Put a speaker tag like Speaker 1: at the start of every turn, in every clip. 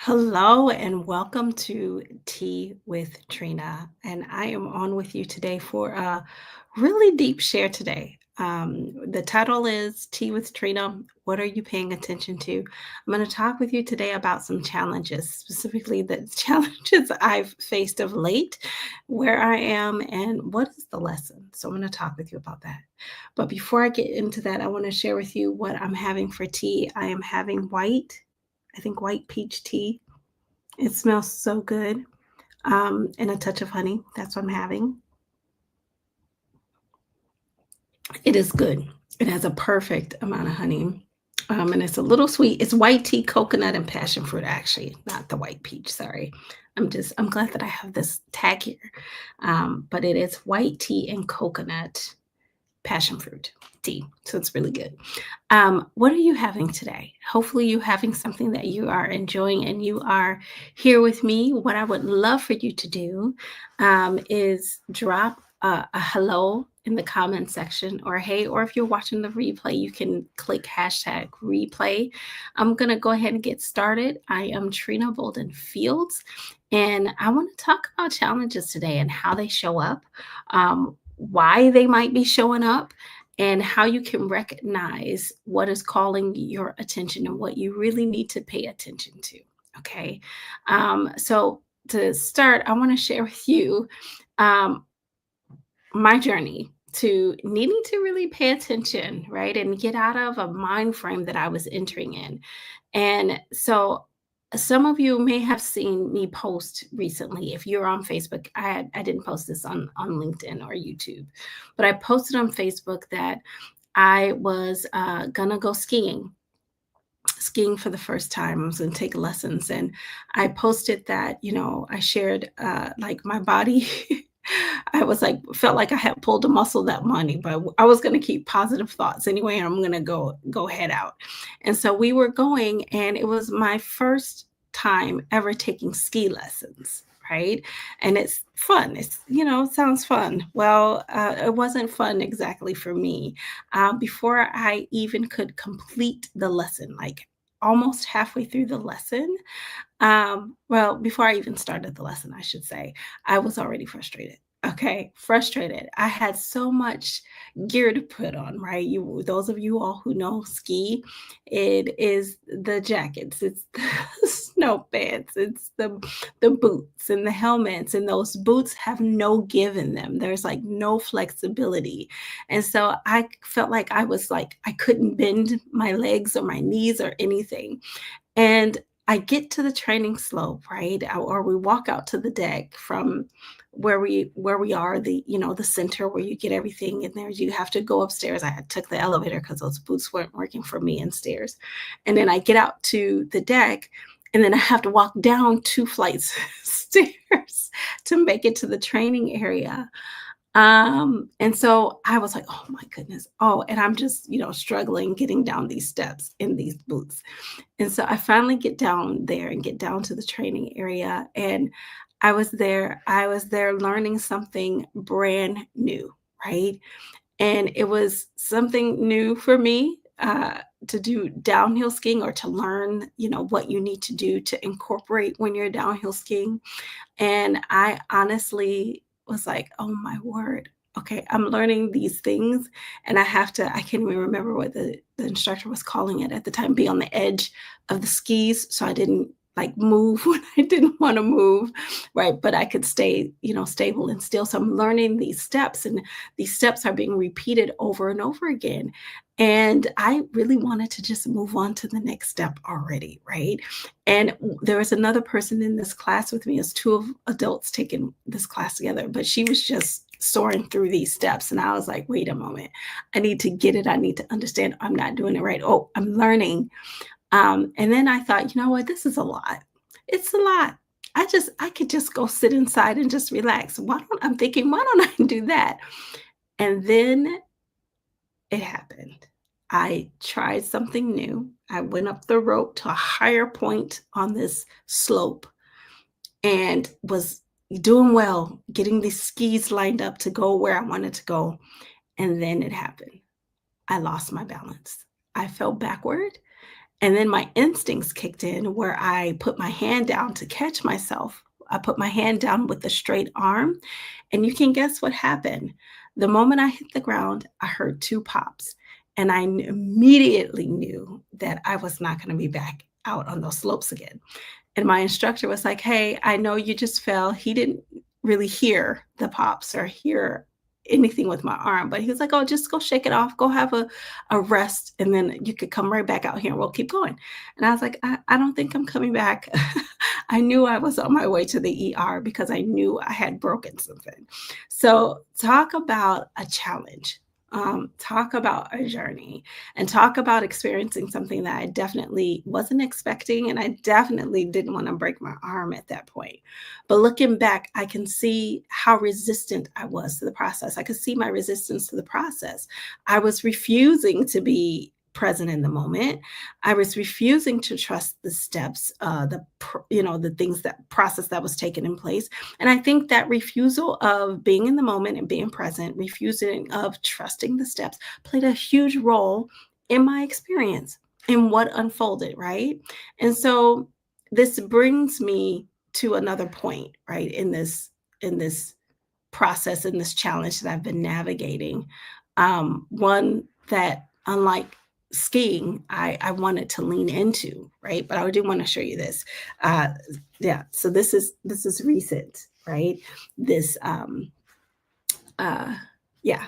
Speaker 1: Hello and welcome to Tea with Trina. And I am on with you today for a really deep share today. The title is Tea with Trina. What are you paying attention to? I'm going to talk with you today about some challenges, specifically the challenges I've faced of late, where I am, and what is the lesson. So I'm going to talk with you about that. But before I get into that, I want to share with you what I'm having for tea. I am having I think white peach tea. It smells so good, and a touch of honey. That's what I'm having. It is good. It has a perfect amount of honey, and it's a little sweet. It's white tea, coconut, and passion fruit, actually, not the white peach. Sorry. I'm glad that I have this tag here. But it is white tea and coconut passion fruit tea. So it's really good. What are you having today? Hopefully, you're having something that you are enjoying and you are here with me. What I would love for you to do is drop a hello in the comment section, or hey, or if you're watching the replay, you can click hashtag replay. I'm going to go ahead and get started. I am Trina Bolden Fields, and I want to talk about challenges today and how they show up, why they might be showing up, and how you can recognize what is calling your attention and what you really need to pay attention to. Okay. So to start, I want to share with you um, my journey to needing to really pay attention, right? And get out of a mind frame that I was entering in. And so some of you may have seen me post recently. If you're on Facebook, I didn't post this on LinkedIn or YouTube, but I posted on Facebook that I was gonna go skiing for the first time. I was going to take lessons, and I posted that, I shared like my body. I was like, felt like I had pulled a muscle that morning, but I was going to keep positive thoughts anyway. I'm going to go head out. And so we were going, and it was my first time ever taking ski lessons. Right. And it's fun. It sounds fun. Well, it wasn't fun exactly for me. Before I even could complete the lesson, like almost halfway through the lesson, well, before I even started the lesson, I should say, I was already frustrated. Okay, frustrated. I had so much gear to put on, right? Those of you all who know ski, it is the jackets, it's the snow pants, it's the boots and the helmets, and those boots have no give in them. There's like no flexibility. And so I felt like I couldn't bend my legs or my knees or anything. And I get to the training slope, right? Or we walk out to the deck from where we are, the center where you get everything, and there you have to go upstairs. I took the elevator because those boots weren't working for me and stairs. And then I get out to the deck, and then I have to walk down 2 flights of stairs to make it to the training area. And so I was like, oh my goodness. Oh, and I'm just, struggling getting down these steps in these boots. And so I finally get down there and get down to the training area. And I was there learning something brand new, right? And it was something new for me to do downhill skiing, or to learn, what you need to do to incorporate when you're downhill skiing. And I honestly was like, "Oh my word. Okay, I'm learning these things, and I can't even remember what the instructor was calling it at the time, be on the edge of the skis, so I didn't, like, move when I didn't wanna move, right? But I could stay, stable and still. So I'm learning these steps, and these steps are being repeated over and over again. And I really wanted to just move on to the next step already, right? And there was another person in this class with me. As two of adults taking this class together, but she was just soaring through these steps. And I was like, wait a moment, I need to get it. I need to understand I'm not doing it right. Oh, I'm learning. And then I thought, you know what, this is a lot. It's a lot. I could just go sit inside and just relax. I'm thinking, why don't I do that? And then it happened. I tried something new. I went up the rope to a higher point on this slope and was doing well, getting these skis lined up to go where I wanted to go. And then it happened. I lost my balance. I fell backward, And then my instincts kicked in where I put my hand down to catch myself. I put my hand down with the straight arm, and you can guess what happened. The moment I hit the ground, I heard 2 pops, and immediately knew that I was not gonna be back out on those slopes again. And my instructor was like, "Hey, I know you just fell." He didn't really hear the pops or hear anything with my arm, but he was like, "Oh, just go shake it off. Go have a rest, and then you could come right back out here and we'll keep going." And I was like, "I don't think I'm coming back." I knew I was on my way to the ER because I knew I had broken something. So talk about a challenge. Talk about a journey and talk about experiencing something that I definitely wasn't expecting. And I definitely didn't want to break my arm at that point. But looking back, I can see how resistant I was to the process. I could see my resistance to the process. I was refusing to be present in the moment. I was refusing to trust the steps, the things that process that was taken in place. And I think that refusal of being in the moment and being present, refusing of trusting the steps, played a huge role in my experience, in what unfolded, right? And so this brings me to another point, right, in this process, in this challenge that I've been navigating. One that, unlike skiing, I wanted to lean into, right? But I do want to show you this. Uh, yeah, so this is recent, right? This uh yeah,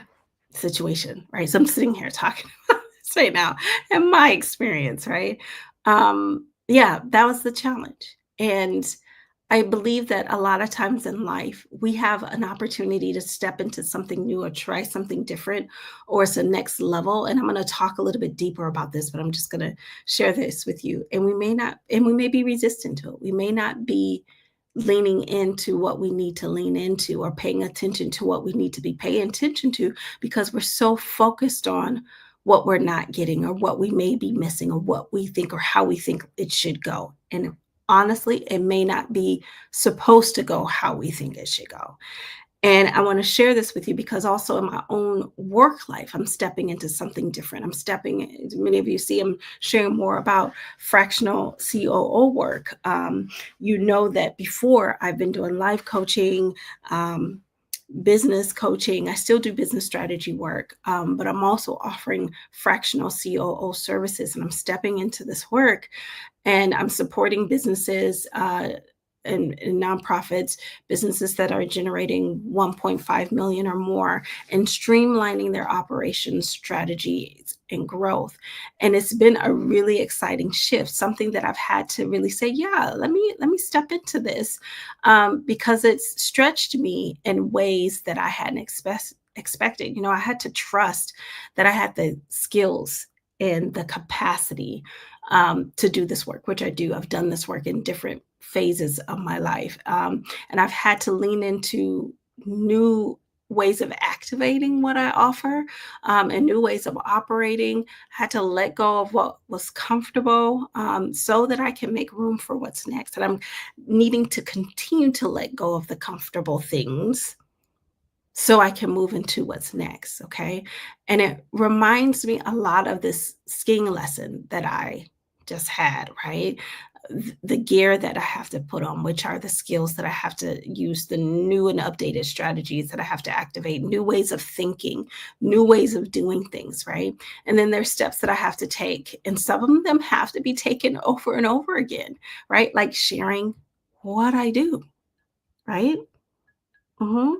Speaker 1: situation, right? So I'm sitting here talking about this right now and my experience, right? Yeah, that was the challenge. And I believe that a lot of times in life, we have an opportunity to step into something new or try something different, or it's a next level. And I'm going to talk a little bit deeper about this, but I'm just going to share this with you. And we may be resistant to it. We may not be leaning into what we need to lean into or paying attention to what we need to be paying attention to because we're so focused on what we're not getting or what we may be missing or what we think or how we think it should go. And honestly, it may not be supposed to go how we think it should go. And I want to share this with you because also in my own work life, I'm stepping into something different. Many of you see, I'm sharing more about fractional COO work. You know that before I've been doing life coaching, um, business coaching. I still do business strategy work, but I'm also offering fractional COO services, and I'm stepping into this work and I'm supporting businesses and nonprofits, businesses that are generating 1.5 million or more, and streamlining their operations strategies and growth. And it's been a really exciting shift, something that I've had to really say, yeah, let me step into this because it's stretched me in ways that I hadn't expected. I had to trust that I had the skills and the capacity to do this work, which I do. I've done this work in different phases of my life. And I've had to lean into new ways of activating what I offer and new ways of operating. I had to let go of what was comfortable so that I can make room for what's next. And I'm needing to continue to let go of the comfortable things so I can move into what's next. Okay. And it reminds me a lot of this skiing lesson that I just had, right? The gear that I have to put on, which are the skills that I have to use, the new and updated strategies that I have to activate, new ways of thinking, new ways of doing things, right? And then there's steps that I have to take. And some of them have to be taken over and over again, right? Like sharing what I do, right? Mhm.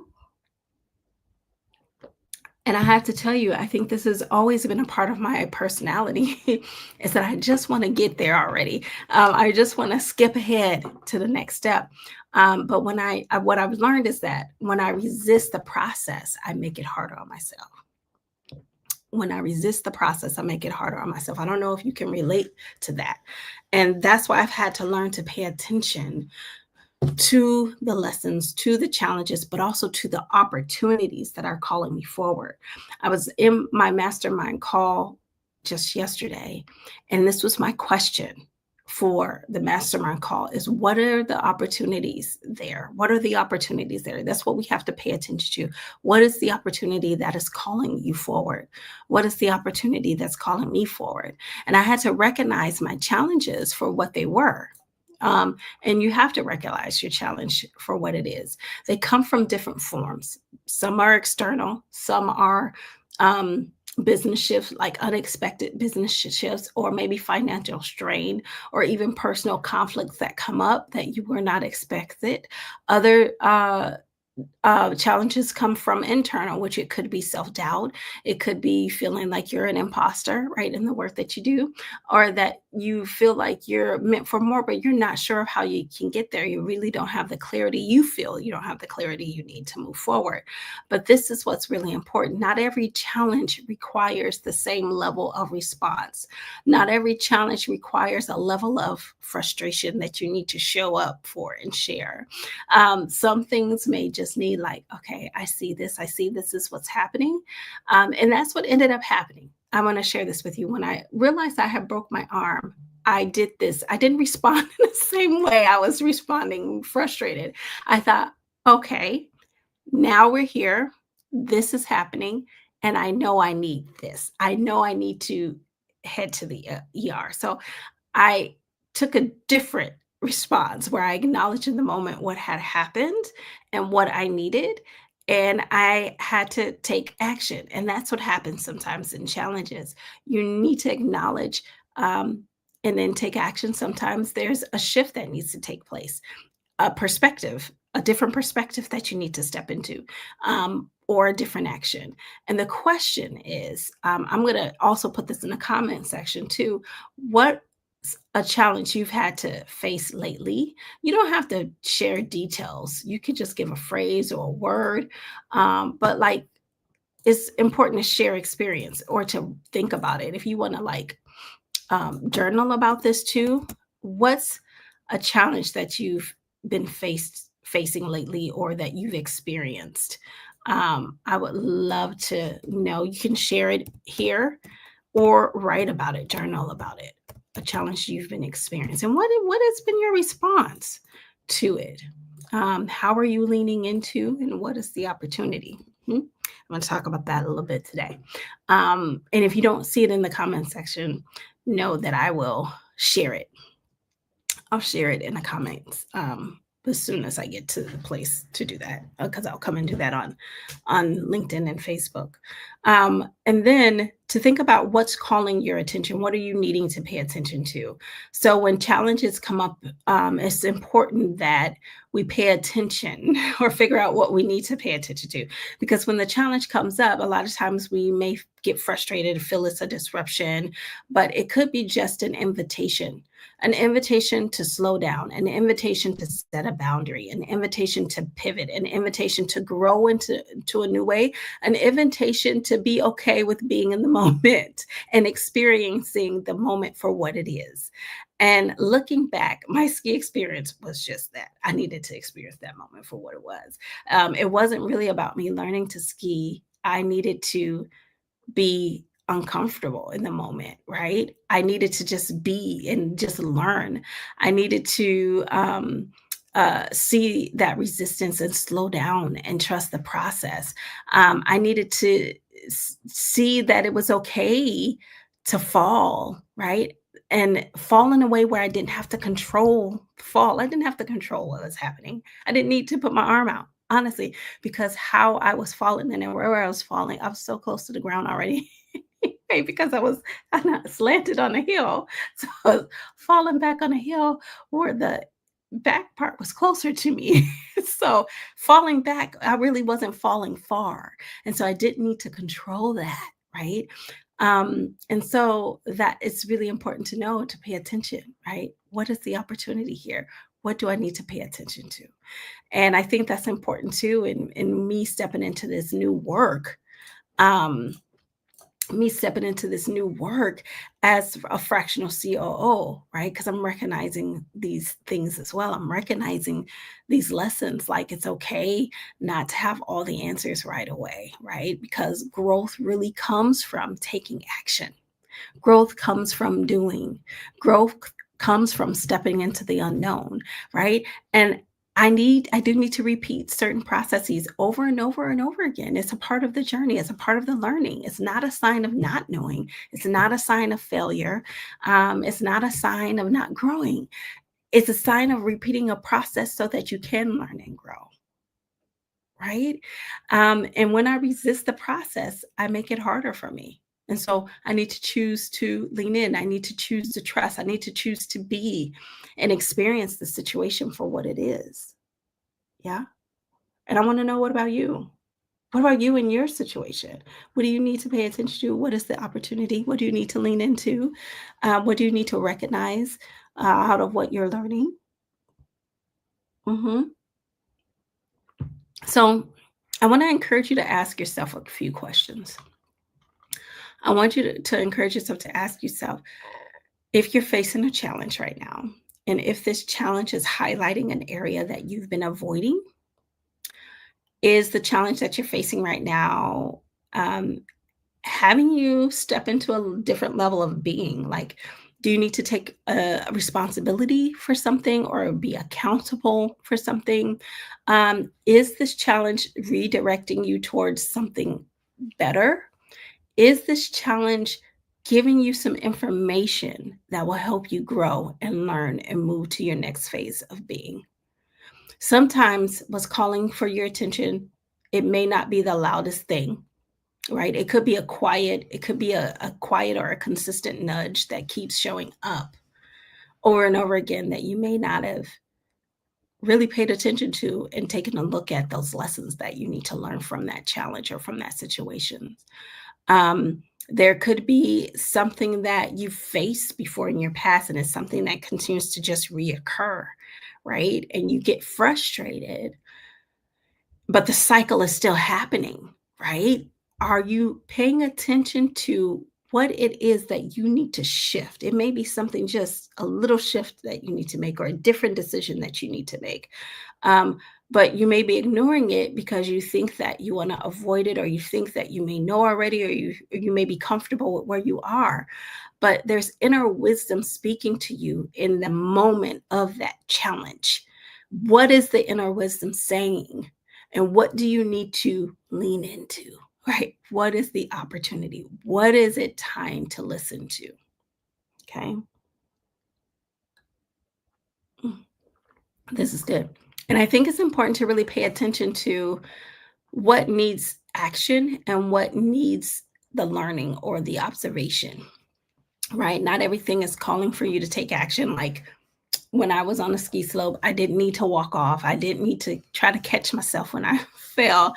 Speaker 1: And I have to tell you, I think this has always been a part of my personality is that I just want to get there already. I just want to skip ahead to the next step. But what I've learned is that when I resist the process, I make it harder on myself. When I resist the process, I make it harder on myself. I don't know if you can relate to that. And that's why I've had to learn to pay attention to the lessons, to the challenges, but also to the opportunities that are calling me forward. I was in my mastermind call just yesterday, and this was my question for the mastermind call is what are the opportunities there? What are the opportunities there? That's what we have to pay attention to. What is the opportunity that is calling you forward? What is the opportunity that's calling me forward? And I had to recognize my challenges for what they were. And you have to recognize your challenge for what it is. They come from different forms. Some are external, some are business shifts, like unexpected business shifts, or maybe financial strain, or even personal conflicts that come up that you were not expected. Other challenges come from internal, which it could be self doubt. It could be feeling like you're an imposter, right, in the work that you do, or that you feel like you're meant for more, but you're not sure of how you can get there. You really don't have the clarity. You feel you don't have the clarity you need to move forward. But this is what's really important. Not every challenge requires the same level of response. Not every challenge requires a level of frustration that you need to show up for and share. Some things may just need like, okay, I see this is what's happening. And that's what ended up happening. I want to share this with you. When I realized I had broke my arm, I did this. I didn't respond in the same way I was responding frustrated. I thought, okay, now we're here. This is happening. And I know I need this. I know I need to head to the ER. So I took a different response where I acknowledged in the moment what had happened and what I needed. And I had to take action. And that's what happens sometimes in challenges. You need to acknowledge and then take action. Sometimes there's a shift that needs to take place, a perspective, a different perspective that you need to step into, or a different action. And the question is, I'm going to also put this in the comment section too. What a challenge you've had to face lately? You don't have to share details. You could just give a phrase or a word, but like it's important to share experience or to think about it. If you want to like journal about this too. What's a challenge that you've been facing lately or that you've experienced? I would love to know. You can share it here or write about it, journal about it. A challenge you've been experiencing. What has been your response to it? How are you leaning into, and what is the opportunity? I'm going to talk about that a little bit today. And if you don't see it in the comment section, know that I will share it. I'll share it in the comments as soon as I get to the place to do that, because I'll come and do that on LinkedIn and Facebook. And then to think about what's calling your attention. What are you needing to pay attention to? So when challenges come up, it's important that we pay attention or figure out what we need to pay attention to. Because when the challenge comes up, a lot of times we may get frustrated, feel it's a disruption, but it could be just an invitation to slow down, an invitation to set a boundary, an invitation to pivot, an invitation to grow into a new way, an invitation to be okay with being in the moment and experiencing the moment for what it is. And looking back, my ski experience was just that. I needed to experience that moment for what it was. It wasn't really about me learning to ski. I needed to be uncomfortable in the moment, right? I needed to just be and just learn. I needed to see that resistance and slow down and trust the process. I needed to see that it was okay to fall, right? And fall in a way where I didn't have to control fall. I didn't have to control what was happening. I didn't need to put my arm out, honestly, because how I was falling and where I was falling, I was so close to the ground already. Right, because I was slanted on a hill. So I was falling back on a hill where the back part was closer to me. So falling back, I really wasn't falling far. And so I didn't need to control that, right? And so that it's really important to know to pay attention, right? What is the opportunity here? What do I need to pay attention to? And I think that's important too in me stepping into this new work. Um, Me stepping into this new work as a fractional COO, right? Because I'm recognizing these things as well. I'm recognizing these lessons, like it's okay not to have all the answers right away, right? Because growth really comes from taking action. Growth comes from doing. Growth comes from stepping into the unknown, right? And I do need to repeat certain processes over and over and over again. It's a part of the journey. It's a part of the learning. It's not a sign of not knowing. It's not a sign of failure. It's not a sign of not growing. It's a sign of repeating a process so that you can learn and grow, right? And when I resist the process, I make it harder for me. And so I need to choose to lean in. I need to choose to trust. I need to choose to be and experience the situation for what it is. Yeah. And I want to know, what about you? What about you in your situation? What do you need to pay attention to? What is the opportunity? What do you need to lean into? What do you need to recognize out of what you're learning? Mhm. So I want to encourage you to ask yourself a few questions. I want you to encourage yourself to ask yourself, if you're facing a challenge right now, and if this challenge is highlighting an area that you've been avoiding, is the challenge that you're facing right now um, having you step into a different level of being? Like, do you need to take a responsibility for something or be accountable for something? Is this challenge redirecting you towards something better? Is this challenge giving you some information that will help you grow and learn and move to your next phase of being? Sometimes what's calling for your attention, it may not be the loudest thing, right? It could be a quiet or a consistent nudge that keeps showing up over and over again that you may not have really paid attention to and taken a look at those lessons that you need to learn from that challenge or from that situation. There could be something that you faced before in your past, and it's something that continues to just reoccur, right? And you get frustrated, but the cycle is still happening, right? Are you paying attention to what it is that you need to shift? It may be something, just a little shift that you need to make, or a different decision that you need to make. Um, but you may be ignoring it because you think that you want to avoid it, or you think that you may know already, or you may be comfortable with where you are. But there's inner wisdom speaking to you in the moment of that challenge. What is the inner wisdom saying? And what do you need to lean into? Right? What is the opportunity? What is it time to listen to? Okay. Mm, this is good. And I think it's important to really pay attention to what needs action and what needs the learning or the observation, right? Not everything is calling for you to take action. Like, when I was on a ski slope, I didn't need to walk off. I didn't need to try to catch myself when I fell.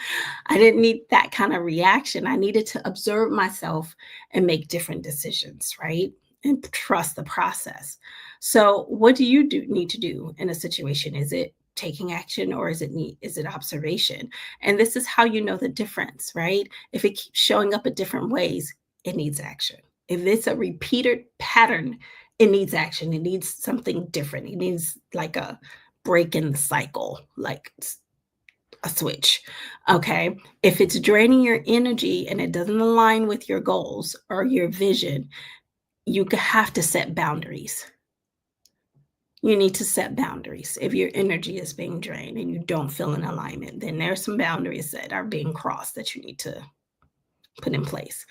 Speaker 1: I didn't need that kind of reaction. I needed to observe myself and make different decisions, right? And trust the process. So, what do you need to do in a situation? Is it taking action, or is it observation? And this is how you know the difference, right? If it keeps showing up in different ways, it needs action. If it's a repeated pattern, it needs action. It needs something different. It needs like a break in the cycle, like a switch. Okay. If it's draining your energy and it doesn't align with your goals or your vision, you have to set boundaries. You need to set boundaries. If your energy is being drained and you don't feel in alignment, then there's some boundaries that are being crossed that you need to put in place.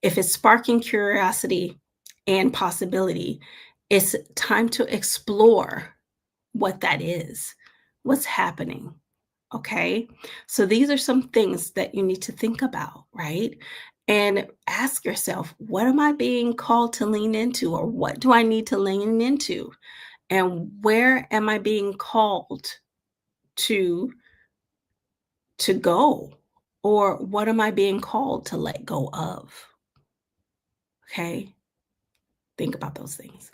Speaker 1: If it's sparking curiosity and possibility, it's time to explore what that is, what's happening. Okay. So these are some things that you need to think about, right? And ask yourself, what am I being called to lean into, or what do I need to lean into? And where am I being called to go? Or what am I being called to let go of? Okay. Think about those things.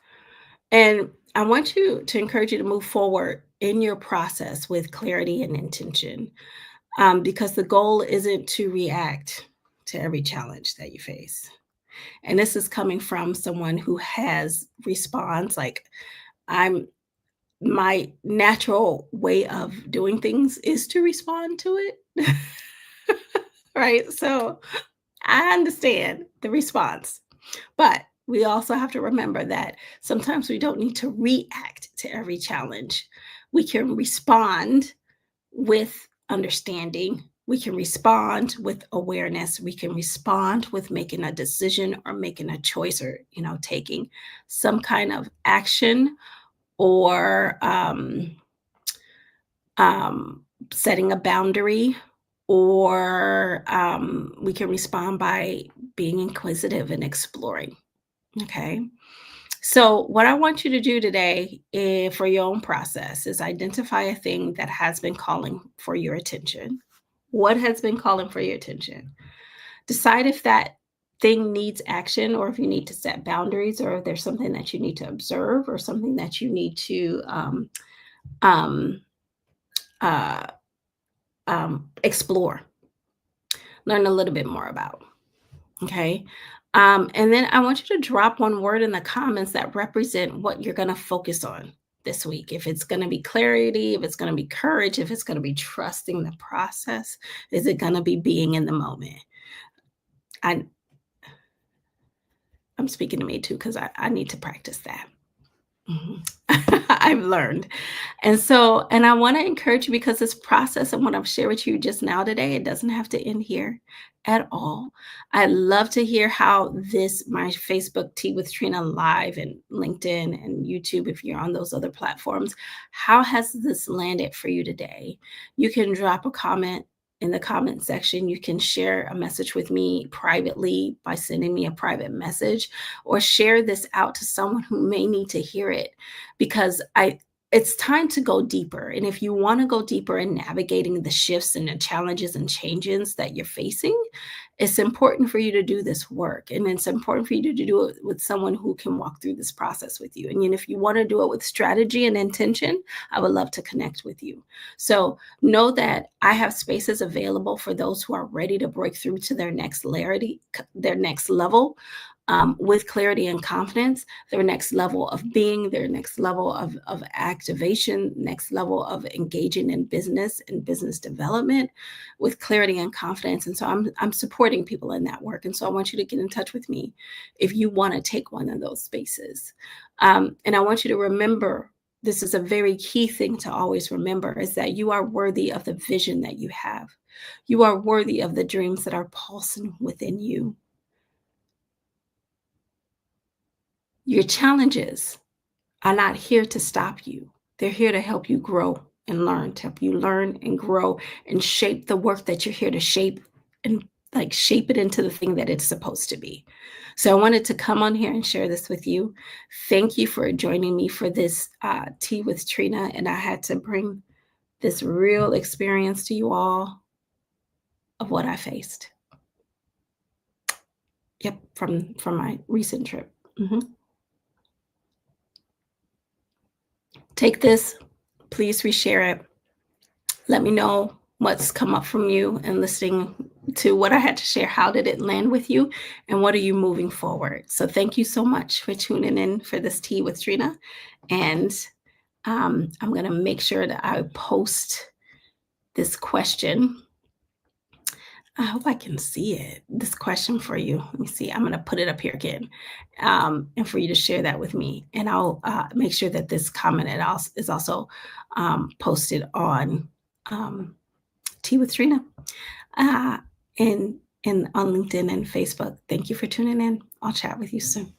Speaker 1: And I want you to encourage you to move forward in your process with clarity and intention, because the goal isn't to react to every challenge that you face. And this is coming from someone who has response. Like, I'm my natural way of doing things is to respond to it. Right. So I understand the response. But we also have to remember that sometimes we don't need to react to every challenge. We can respond with understanding. We can respond with awareness. We can respond with making a decision or making a choice or, taking some kind of action or um, setting a boundary, or we can respond by being inquisitive and exploring. Okay. So, what I want you to do today for your own process is identify a thing that has been calling for your attention. What has been calling for your attention? Decide if that thing needs action or if you need to set boundaries or if there's something that you need to observe or something that you need to um, uh, explore, learn a little bit more about. Okay. And then I want you to drop one word in the comments that represent what you're going to focus on this week. If it's going to be clarity, if it's going to be courage, if it's going to be trusting the process, is it going to be being in the moment? I, I'm speaking to me too because I need to practice that. Mhm. I've learned. And I want to encourage you because this process and what I've shared with you just now today, it doesn't have to end here at all. I love to hear how my Facebook Tea with Trina live and LinkedIn and YouTube, if you're on those other platforms, how has this landed for you today? You can drop a comment in the comment section. You can share a message with me privately by sending me a private message or share this out to someone who may need to hear it because it's time to go deeper. And if you want to go deeper in navigating the shifts and the challenges and changes that you're facing, it's important for you to do this work. And it's important for you to do it with someone who can walk through this process with you. And if you want to do it with strategy and intention, I would love to connect with you. So know that I have spaces available for those who are ready to break through to their next level with clarity and confidence, their next level of being, their next level of activation, next level of engaging in business and business development with clarity and confidence. And so I'm supporting people in that work. And so I want you to get in touch with me if you want to take one of those spaces. And I want you to remember, this is a very key thing to always remember, is that you are worthy of the vision that you have. You are worthy of the dreams that are pulsing within you. Your challenges are not here to stop you. They're here to help you grow and learn, to help you learn and grow and shape the work that you're here to shape and like shape it into the thing that it's supposed to be. So I wanted to come on here and share this with you. Thank you for joining me for this Tea with Trina. And I had to bring this real experience to you all of what I faced. Yep, from my recent trip. Mhm. Take this, please reshare it. Let me know what's come up from you and listening to what I had to share. How did it land with you? And what are you moving forward? So thank you so much for tuning in for this Tea with Trina. And I'm going to make sure that I post this question. I hope I can see it. This question for you. Let me see. I'm going to put it up here again, and for you to share that with me. And I'll make sure that this comment is also posted on Tea with Trina uh, and on LinkedIn and Facebook. Thank you for tuning in. I'll chat with you soon.